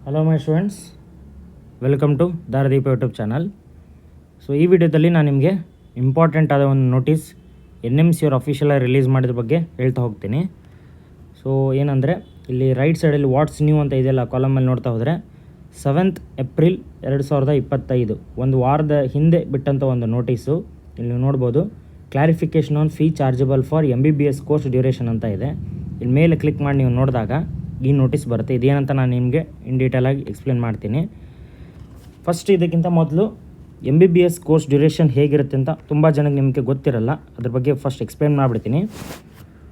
Hello my students, welcome to ದಾರದೀಪ YouTube channel. So ಈ ವಿಡಿಯೋದಲ್ಲಿ ನಾನು ನಿಮಗೆ ಇಂಪಾರ್ಟೆಂಟ್ ಆದ ಒಂದು ನೋಟಿಸ್ NMC ಅವ್ರು ಅಫಿಷಿಯಲಾಗಿ ರಿಲೀಸ್ ಮಾಡಿದ ಬಗ್ಗೆ ಹೇಳ್ತಾ ಹೋಗ್ತೀನಿ. ಸೊ ಏನಂದರೆ ಇಲ್ಲಿ ರೈಟ್ ಸೈಡಲ್ಲಿ ವಾಟ್ಸ್ ನ್ಯೂ ಅಂತ ಇದೆಯಲ್ಲ ಕಾಲಮಲ್ಲಿ ನೋಡ್ತಾ ಹೋದರೆ 7th April 2025 ಒಂದು ವಾರದ ಹಿಂದೆ ಬಿಟ್ಟಂಥ ಒಂದು ನೋಟಿಸು ಇಲ್ಲಿ ನೀವು ನೋಡ್ಬೋದು. Clarification on fee chargeable for MBBS course duration ಅಂತ ಇದೆ. ಇಲ್ಲಿ ಮೇಲೆ ಕ್ಲಿಕ್ ಮಾಡಿ ನೀವು ನೋಡಿದಾಗ ಈ ನೋಟಿಸ್ ಬರುತ್ತೆ. ಇದೇನಂತ ನಾನು ನಿಮಗೆ ಇನ್ ಡೀಟೇಲಾಗಿ ಎಕ್ಸ್ಪ್ಲೇನ್ ಮಾಡ್ತೀನಿ. ಫಸ್ಟ್ ಇದಕ್ಕಿಂತ ಮೊದಲು MBBS ಕೋರ್ಸ್ ಡ್ಯೂರೇಷನ್ ಹೇಗಿರುತ್ತೆ ಅಂತ ತುಂಬ ಜನಕ್ಕೆ ನಿಮಗೆ ಗೊತ್ತಿರಲ್ಲ. ಅದ್ರ ಬಗ್ಗೆ ಫಸ್ಟ್ ಎಕ್ಸ್ಪ್ಲೇನ್ ಮಾಡಿಬಿಡ್ತೀನಿ.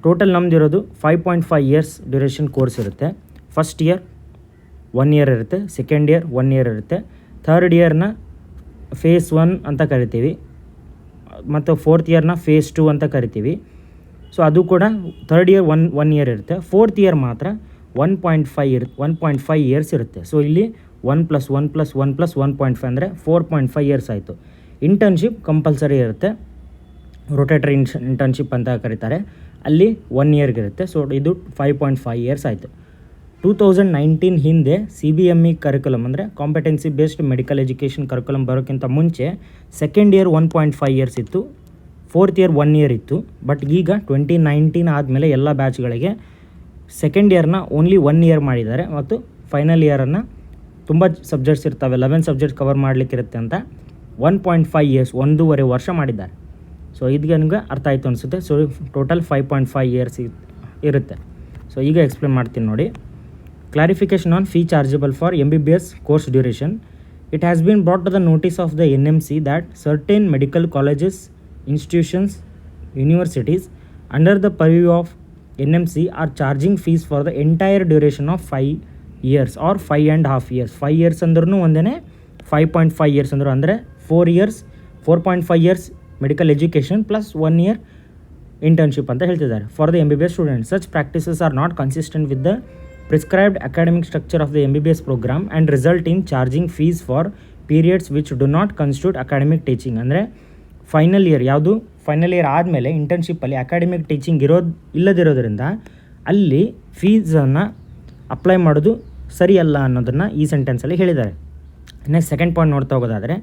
ಟೋಟಲ್ ನಮ್ಮದಿರೋದು 5.5 ಇಯರ್ಸ್ ಡ್ಯೂರೇಷನ್ ಕೋರ್ಸ್ ಇರುತ್ತೆ. ಫಸ್ಟ್ ಇಯರ್ 1 ಇಯರ್ ಇರುತ್ತೆ, ಸೆಕೆಂಡ್ ಇಯರ್ 1 ಇಯರ್ ಇರುತ್ತೆ, ಥರ್ಡ್ ಇಯರ್ನ ಫೇಸ್ 1 ಅಂತ ಕರಿತೀವಿ ಮತ್ತು ಫೋರ್ತ್ ಇಯರ್ನ ಫೇಸ್ 2 ಅಂತ ಕರಿತೀವಿ. ಸೊ ಅದು ಕೂಡ ಥರ್ಡ್ ಇಯರ್ 1 ಇಯರ್ ಇರುತ್ತೆ. ಫೋರ್ತ್ ಇಯರ್ ಮಾತ್ರ 1.5 ಇಯರ್ಸ್ ಇರುತ್ತೆ. ಸೊ ಇಲ್ಲಿ 1+1+1+1.5 ಅಂದರೆ 4.5 ಇಯರ್ಸ್ ಆಯಿತು. ಇಂಟರ್ನ್ಶಿಪ್ ಕಂಪಲ್ಸರಿ ಇರುತ್ತೆ, ರೊಟೇಟರಿ ಇಂಟರ್ನ್ಶಿಪ್ ಅಂತ ಕರೀತಾರೆ, ಅಲ್ಲಿ 1 ಇಯರ್ಗಿರುತ್ತೆ. ಸೊ ಇದು 5.5 ಇಯರ್ಸ್ ಆಯಿತು. 2019 ಹಿಂದೆ CBME ಕರಿಕ್ಯುಲಮ್ ಅಂದರೆ competency based medical education curriculum ಬರೋಕ್ಕಿಂತ ಮುಂಚೆ ಸೆಕೆಂಡ್ ಇಯರ್ 1.5 ಇಯರ್ಸ್ ಇತ್ತು, ಫೋರ್ತ್ ಇಯರ್ 1 ಇಯರ್ ಇತ್ತು. ಬಟ್ ಈಗ 2019 ಆದಮೇಲೆ ಎಲ್ಲ ಬ್ಯಾಚ್ಗಳಿಗೆ ಸೆಕೆಂಡ್ ಇಯರ್ನ ಓನ್ಲಿ 1 ಇಯರ್ ಮಾಡಿದ್ದಾರೆ ಮತ್ತು ಫೈನಲ್ ಇಯರನ್ನು ತುಂಬ ಸಬ್ಜೆಕ್ಟ್ಸ್ ಇರ್ತವೆ, 11 ಸಬ್ಜೆಕ್ಟ್ ಕವರ್ ಮಾಡಲಿಕ್ಕಿರುತ್ತೆ ಅಂತ 1.5 ಇಯರ್ಸ್ 1.5 ವರ್ಷ ಮಾಡಿದ್ದಾರೆ. ಸೊ ಇದಕ್ಕೆ ನಿಮಗೆ ಅರ್ಥ ಆಯಿತು ಅನಿಸುತ್ತೆ. ಸೊ ಟೋಟಲ್ 5.5 ಇಯರ್ಸ್ ಇರುತ್ತೆ. ಸೊ ಈಗ ಎಕ್ಸ್ಪ್ಲೇನ್ ಮಾಡ್ತೀನಿ ನೋಡಿ. Clarification on fee chargeable for MBBS course duration. It has been brought to the notice of the NMC that certain medical colleges, institutions, universities under the purview of NMC are charging fees for the entire duration of 5 years or 5.5 years. 5 years ಅಂದ್ರೂ ಒಂದೇ, 5.5 years ಅಂದರು ಅಂದರೆ 4 years 4.5 years medical education plus 1 year internship ಅಂತ ಹೇಳ್ತಿದ್ದಾರೆ for the MBBS students. Such practices are not consistent with the prescribed academic structure of the MBBS program and result in charging fees for periods which do not constitute academic teaching. ಅಂದರೆ final year ಯಾವುದು final year ಆದಮೇಲೆ ಇಂಟರ್ನ್ಶಿಪ್ಪಲ್ಲಿ academic teaching ಇಲ್ಲದಿರೋದ್ರಿಂದ ಅಲ್ಲಿ ಫೀಸನ್ನು apply ಮಾಡೋದು ಸರಿಯಲ್ಲ ಅನ್ನೋದನ್ನು ಈ ಸೆಂಟೆನ್ಸಲ್ಲಿ ಹೇಳಿದ್ದಾರೆ. ನೆಕ್ಸ್ಟ್ ಸೆಕೆಂಡ್ ಪಾಯಿಂಟ್ ನೋಡ್ತಾ ಹೋಗೋದಾದರೆ,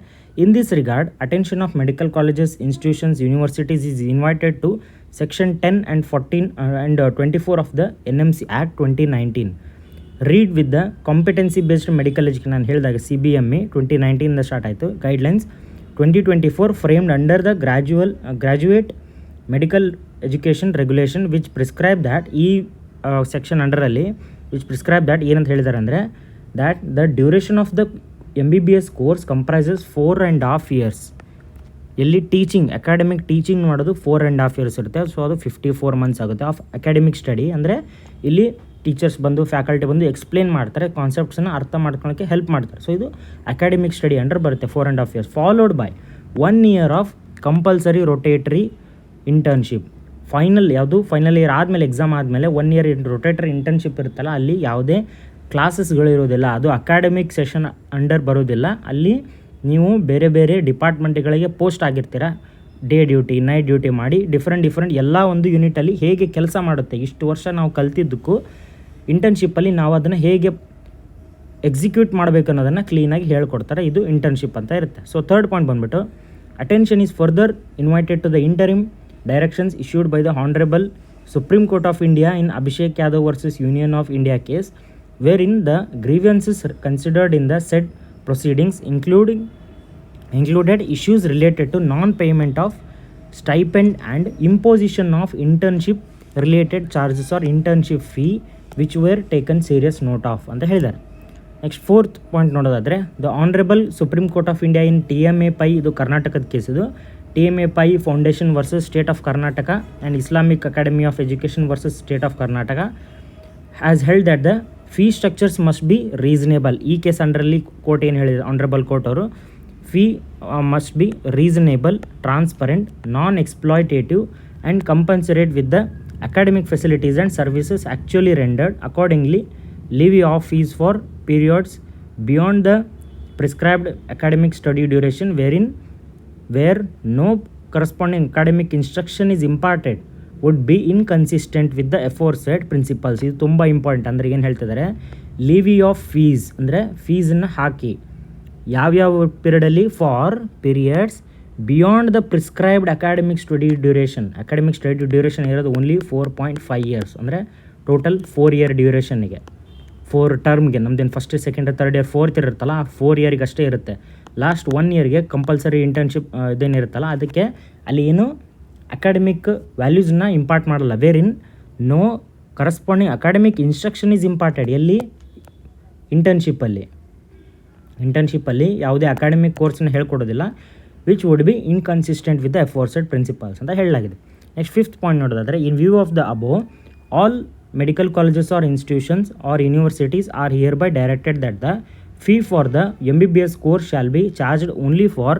in this regard attention of medical colleges, institutions, universities is invited to section 10 and 14 and 24 of the NMC Act 2019. Read with the competency based medical education. ನಾನು ಹೇಳಿದಾಗ CBME 2019 ಸ್ಟಾರ್ಟ್ ಆಯಿತು. Guidelines 2024 framed under the graduate medical education regulation which prescribe that ಈ section ಅಂಡರಲ್ಲಿ which prescribe that ಏನಂತ ಹೇಳಿದ್ದಾರೆ ಅಂದರೆ that the duration of the MBBS course comprises 4.5 years. ಎಲ್ಲಿ teaching academic teaching ಮಾಡೋದು 4.5 years ಇರುತ್ತೆ. ಸೊ ಅದು 54 months ಆಗುತ್ತೆ ಆಫ್ ಅಕಾಡೆಮಿಕ್ ಸ್ಟಡಿ. ಅಂದರೆ ಇಲ್ಲಿ ಟೀಚರ್ಸ್ ಬಂದು ಫ್ಯಾಕಲ್ಟಿ ಬಂದು ಎಕ್ಸ್ಪ್ಲೇನ್ ಮಾಡ್ತಾರೆ, ಕಾನ್ಸೆಪ್ಟ್ಸನ್ನು ಅರ್ಥ ಮಾಡ್ಕೊಳ್ಳೋಕ್ಕೆ ಹೆಲ್ಪ್ ಮಾಡ್ತಾರೆ. ಸೊ ಇದು ಅಕಾಡೆಮಿಕ್ ಸ್ಟಡಿ ಅಂಡರ್ ಬರುತ್ತೆ 4.5 years, followed by 1 year of compulsory rotatory internship. Final year ಆದಮೇಲೆ ಎಕ್ಸಾಮ್ ಆದಮೇಲೆ 1 year ರೊಟೇಟ್ರಿ ಇಂಟರ್ನ್ಶಿಪ್ ಇರುತ್ತಲ್ಲ, ಅಲ್ಲಿ ಯಾವುದೇ ಕ್ಲಾಸಸ್ಗಳಿರೋದಿಲ್ಲ, ಅದು ಅಕಾಡೆಮಿಕ್ ಸೆಷನ್ ಅಂಡರ್ ಬರೋದಿಲ್ಲ. ಅಲ್ಲಿ ನೀವು ಬೇರೆ ಬೇರೆ ಡಿಪಾರ್ಟ್ಮೆಂಟ್ಗಳಿಗೆ ಪೋಸ್ಟ್ ಆಗಿರ್ತೀರ, ಡೇ ಡ್ಯೂಟಿ ನೈಟ್ ಡ್ಯೂಟಿ ಮಾಡಿ ಡಿಫ್ರೆಂಟ್ ಎಲ್ಲ ಒಂದು ಯೂನಿಟಲ್ಲಿ ಹೇಗೆ ಕೆಲಸ ಮಾಡುತ್ತೆ, ಇಷ್ಟು ವರ್ಷ ನಾವು ಕಲ್ತಿದ್ದಕ್ಕೂ ಇಂಟರ್ನ್ಶಿಪ್ಪಲ್ಲಿ ನಾವು ಅದನ್ನು ಹೇಗೆ ಎಕ್ಸಿಕ್ಯೂಟ್ ಮಾಡಬೇಕು ಅನ್ನೋದನ್ನು ಕ್ಲೀನಾಗಿ ಹೇಳ್ಕೊಡ್ತಾರೆ. ಇದು ಇಂಟರ್ನ್ಶಿಪ್ ಅಂತ ಇರುತ್ತೆ. ಸೊ ಥರ್ಡ್ ಪಾಯಿಂಟ್ ಬಂದುಬಿಟ್ಟು, attention is further invited to the interim directions issued by the honourable supreme court of India in Abhishek Yadav versus union of India case, wherein the grievances considered in the said proceedings included issues related to non-payment of stipend and imposition of internship related charges or internship fee which were taken serious note of ಅಂತ ಹೇಳಿದ್ದಾರೆ. Next fourth point ನೋಡೋದಾದರೆ, the honourable supreme court of India in TMA Pai, ಇದು ಕರ್ನಾಟಕದ case, ಇದು TMA Pai foundation versus state of Karnataka and Islamic academy of education versus state of Karnataka has held that the fee structures must be reasonable. ಈ case ಅಂಡರಲ್ಲಿ court ಏನು ಹೇಳಿದೆ, honourable court ಅವರು, fee must be reasonable, transparent, non exploitative and commensurate with the academic facilities and services actually rendered. Accordingly levy of fees for periods beyond the prescribed academic study duration where no corresponding academic instruction is imparted would be inconsistent with the aforesaid principles. ಇದು ತುಂಬ important. ಅಂದರೆ ಏನು ಹೇಳ್ತಿದ್ದಾರೆ, Livy of fees ಅಂದರೆ ಫೀಸನ್ನು ಹಾಕಿ ಯಾವ್ಯಾವ ಪೀರಿಯಡಲ್ಲಿ, for periods beyond the prescribed academic study duration. Academic study duration ಇರೋದು ಓನ್ಲಿ 4.5 ಇಯರ್ಸ್, ಅಂದರೆ ಟೋಟಲ್ 4 ಇಯರ್ ಡ್ಯೂರೇಷನ್ಗೆ, 4 ಟರ್ಮ್ಗೆ. ನಮ್ದೇನು first second third year fourth year ಇರುತ್ತಲ್ಲ, ಆ 4 ಇಯರ್ಗೆ ಅಷ್ಟೇ ಇರುತ್ತೆ. ಲಾಸ್ಟ್ 1 ಇಯರ್ಗೆ ಕಂಪಲ್ಸರಿ ಇಂಟರ್ನ್ಶಿಪ್ ಇದೇನಿರುತ್ತಲ್ಲ, ಅದಕ್ಕೆ ಅಲ್ಲಿ ಏನು ಅಕಾಡೆಮಿಕ್ ವ್ಯಾಲ್ಯೂಸ್ನ ಇಂಪಾರ್ಟ್ ಮಾಡಲ್ಲ. Where in no corresponding academic instruction is imparted. ಎಲ್ಲಿ ಇಂಟರ್ನ್ಶಿಪ್ಪಲ್ಲಿ ಯಾವುದೇ ಅಕಾಡೆಮಿಕ್ ಕೋರ್ಸ್ನ ಹೇಳ್ಕೊಡೋದಿಲ್ಲ. Which would be inconsistent with the aforesaid principles ಅಂತ ಹೇಳಲಾಗಿದೆ. ನೆಕ್ಸ್ಟ್ 5th ಪಾಯಿಂಟ್ ನೋಡೋದಾದರೆ, in view of the above all medical colleges or institutions or universities are hereby directed that the fee for the MBBS course shall be charged only for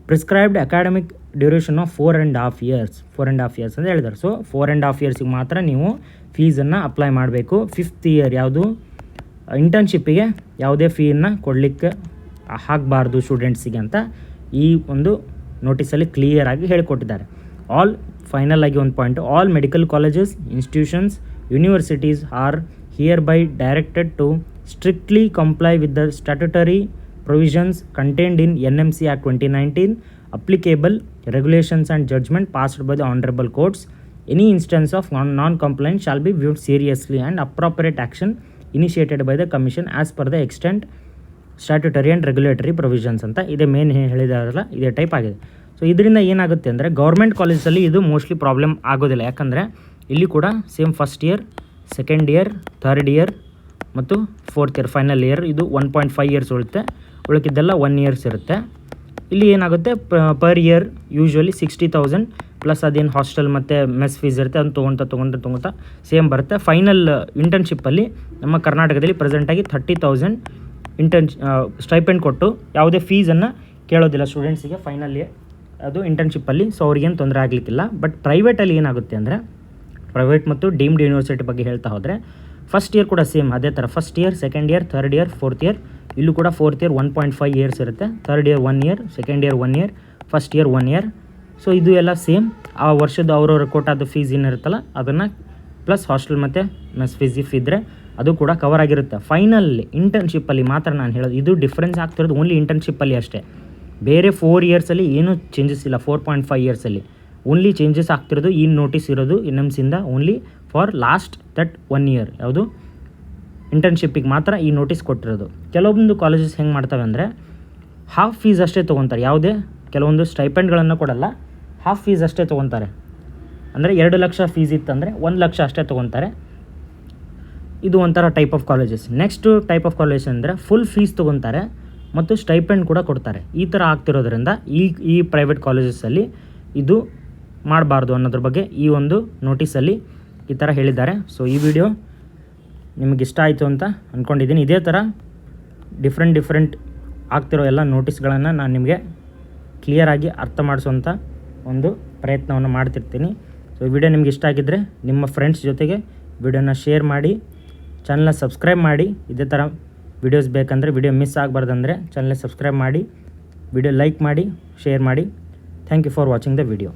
prescribed academic duration of 4.5 years. 4.5 years ಅಂತ ಹೇಳಿದ್ದಾರೆ. So 4.5 ಇಯರ್ಸಿಗೆ ಮಾತ್ರ ನೀವು ಫೀಸನ್ನು apply ಮಾಡಬೇಕು. 5th year ಯಾವುದು ಇಂಟರ್ನ್ಶಿಪ್ಪಿಗೆ ಯಾವುದೇ ಫೀಯನ್ನು ಕೊಡಲಿಕ್ಕೆ ಹಾಕಬಾರ್ದು ಸ್ಟೂಡೆಂಟ್ಸಿಗೆ ಅಂತ ಈ ಒಂದು ನೋಟಿಸಲ್ಲಿ ಕ್ಲಿಯರ್ ಆಗಿ ಹೇಳಿಕೊಟ್ಟಿದ್ದಾರೆ. ಫೈನಲ್ ಆಗಿ ಒಂದು point, all medical colleges, institutions, universities are hereby directed to strictly comply with the statutory provisions contained in NMC Act 2019, applicable regulations and judgment passed by the honorable courts. Any instance of non-compliance shall be viewed seriously and appropriate action initiated by the commission as per the extent statutory and regulatory provisions ಅಂತ ಇದೆ. Main ಹೇಳಿದಾರಲ್ಲ ಇದೇ type ಆಗಿದೆ. So ಇದರಿಂದ ಏನಾಗುತ್ತೆ ಅಂದರೆ, government ಕಾಲೇಜಲ್ಲಿ ಇದು mostly problem ಆಗೋದಿಲ್ಲ. ಯಾಕಂದರೆ ಇಲ್ಲಿ ಕೂಡ same first year, second year, third year ಮತ್ತು 4th ಇಯರ್ ಫೈನಲ್ ಇಯರ್ ಇದು 1.5 ಇಯರ್ಸ್ ಉಳಿತೆ. ಉಳಿಕಿದ್ದೆಲ್ಲ 1 ಇಯರ್ಸ್ ಇರುತ್ತೆ. ಇಲ್ಲಿ ಏನಾಗುತ್ತೆ, ಪರ್ ಇಯರ್ ಯೂಶ್ವಲಿ 60,000 ಪ್ಲಸ್ ಅದೇನು ಹಾಸ್ಟೆಲ್ ಮತ್ತು ಮೆಸ್ ಫೀಸ್ ಇರುತ್ತೆ, ಅದನ್ನು ತೊಗೊತಾ ಸೇಮ್ ಬರುತ್ತೆ. ಫೈನಲ್ ಇಂಟರ್ನ್ಶಿಪ್ಪಲ್ಲಿ ನಮ್ಮ ಕರ್ನಾಟಕದಲ್ಲಿ ಪ್ರೆಸೆಂಟಾಗಿ 30,000 ಸ್ಟೈಪೆಂಡ್ ಕೊಟ್ಟು ಯಾವುದೇ ಫೀಸನ್ನು ಕೇಳೋದಿಲ್ಲ ಸ್ಟೂಡೆಂಟ್ಸಿಗೆ ಫೈನಲ್ ಇಯರ್ ಅದು ಇಂಟರ್ನ್ಶಿಪ್ಪಲ್ಲಿ. ಸೊ ಅವ್ರಿಗೇನು ತೊಂದರೆ ಆಗಲಿಕ್ಕಿಲ್ಲ. ಬಟ್ ಪ್ರೈವೇಟಲ್ಲಿ ಏನಾಗುತ್ತೆ ಅಂದರೆ, ಪ್ರೈವೇಟ್ ಮತ್ತು ಡೀಮ್ಡ್ ಯೂನಿವರ್ಸಿಟಿ ಬಗ್ಗೆ ಹೇಳ್ತಾ ಹೋದರೆ, ಫಸ್ಟ್ ಇಯರ್ ಕೂಡ ಸೇಮ್ ಅದೇ ಥರ. First year, second year, third year, 4th year. ಇಲ್ಲೂ ಕೂಡ 4th ಇಯರ್ 1.5 ಇಯರ್ಸ್ ಇರುತ್ತೆ. Third year 1 year, second year 1 year, first year 1 year. So ಇದು ಎಲ್ಲ ಸೇಮ್. ಆ ವರ್ಷದ ಅವ್ರವ್ರ ಕೋಟಾದ ಫೀಸ್ ಏನಿರುತ್ತಲ್ಲ ಅದನ್ನು ಪ್ಲಸ್ ಹಾಸ್ಟೆಲ್ ಮತ್ತು ಮೆಸ್ ಫೀಸ್ ಇದ್ದರೆ ಅದು ಕೂಡ ಕವರ್ ಆಗಿರುತ್ತೆ. ಫೈನಲ್ ಇಂಟರ್ನ್ಶಿಪ್ಪಲ್ಲಿ ಮಾತ್ರ ನಾನು ಹೇಳೋದು, ಇದು ಡಿಫ್ರೆನ್ಸ್ ಆಗ್ತಿರೋದು ಓನ್ಲಿ ಇಂಟರ್ನ್ಶಿಪ್ಪಲ್ಲಿ ಅಷ್ಟೇ. ಬೇರೆ 4 ಇಯರ್ಸಲ್ಲಿ ಏನೂ ಚೇಂಜಸ್ ಇಲ್ಲ. 4.5 ಇಯರ್ಸಲ್ಲಿ ಓನ್ಲಿ ಚೇಂಜಸ್ ಆಗ್ತಿರೋದು ಈ ನೋಟಿಸ್ ಇರೋದು NMCಯಿಂದ only for last that 1 year ಯಾವುದು ಇಂಟರ್ನ್ಶಿಪ್ಪಿಗೆ ಮಾತ್ರ ಈ ನೋಟಿಸ್ ಕೊಟ್ಟಿರೋದು. ಕೆಲವೊಂದು ಕಾಲೇಜಸ್ ಹೆಂಗೆ ಮಾಡ್ತವೆ ಅಂದರೆ, ಹಾಫ್ ಫೀಸ್ ಅಷ್ಟೇ ತೊಗೊತಾರೆ. ಯಾವುದೇ ಕೆಲವೊಂದು ಸ್ಟೈಪೆಂಡ್ಗಳನ್ನು ಕೊಡಲ್ಲ, ಹಾಫ್ ಫೀಸ್ ಅಷ್ಟೇ ತೊಗೊತಾರೆ. ಅಂದರೆ 2 ಲಕ್ಷ ಫೀಸ್ ಇತ್ತಂದರೆ 1 ಲಕ್ಷ ಅಷ್ಟೇ ತೊಗೊತಾರೆ. ಇದು ಒಂಥರ type of colleges. Next type of colleges ಅಂದರೆ ಫುಲ್ ಫೀಸ್ ತೊಗೊತಾರೆ ಮತ್ತು ಸ್ಟೈಪೆಂಡ್ ಕೂಡ ಕೊಡ್ತಾರೆ. ಈ ಥರ ಆಗ್ತಿರೋದ್ರಿಂದ ಈ ಪ್ರೈವೇಟ್ ಕಾಲೇಜಸಲ್ಲಿ ಇದು ಮಾಡಬಾರ್ದು ಅನ್ನೋದ್ರ ಬಗ್ಗೆ ಈ ಒಂದು ನೋಟಿಸಲ್ಲಿ ಈ ಥರ ಹೇಳಿದ್ದಾರೆ. ಸೊ ಈ ವಿಡಿಯೋ ನಿಮಗೆ ಇಷ್ಟ ಆಯಿತು ಅಂತ ಅಂದ್ಕೊಂಡಿದ್ದೀನಿ. ಇದೇ ಥರ ಡಿಫ್ರೆಂಟ್ ಆಗ್ತಿರೋ ಎಲ್ಲ ನೋಟಿಸ್ಗಳನ್ನು ನಾನು ನಿಮಗೆ ಕ್ಲಿಯರಾಗಿ ಅರ್ಥ ಮಾಡಿಸೋಂಥ ಒಂದು ಪ್ರಯತ್ನವನ್ನು ಮಾಡ್ತಿರ್ತೀನಿ. ಸೊ ಈ ವಿಡಿಯೋ ನಿಮ್ಗೆ ಇಷ್ಟ ಆಗಿದ್ದರೆ ನಿಮ್ಮ ಫ್ರೆಂಡ್ಸ್ ಜೊತೆಗೆ ವಿಡಿಯೋನ ಶೇರ್ ಮಾಡಿ, ಚಾನಲ್ನ ಸಬ್ಸ್ಕ್ರೈಬ್ ಮಾಡಿ. ಇದೇ ಥರ ವಿಡಿಯೋಸ್ ಬೇಕಂದರೆ, ವಿಡಿಯೋ ಮಿಸ್ ಆಗಬಾರ್ದಂದರೆ ಚಾನಲ್ನ ಸಬ್ಸ್ಕ್ರೈಬ್ ಮಾಡಿ, ವಿಡಿಯೋ ಲೈಕ್ ಮಾಡಿ, ಶೇರ್ ಮಾಡಿ. Thank you for watching the video.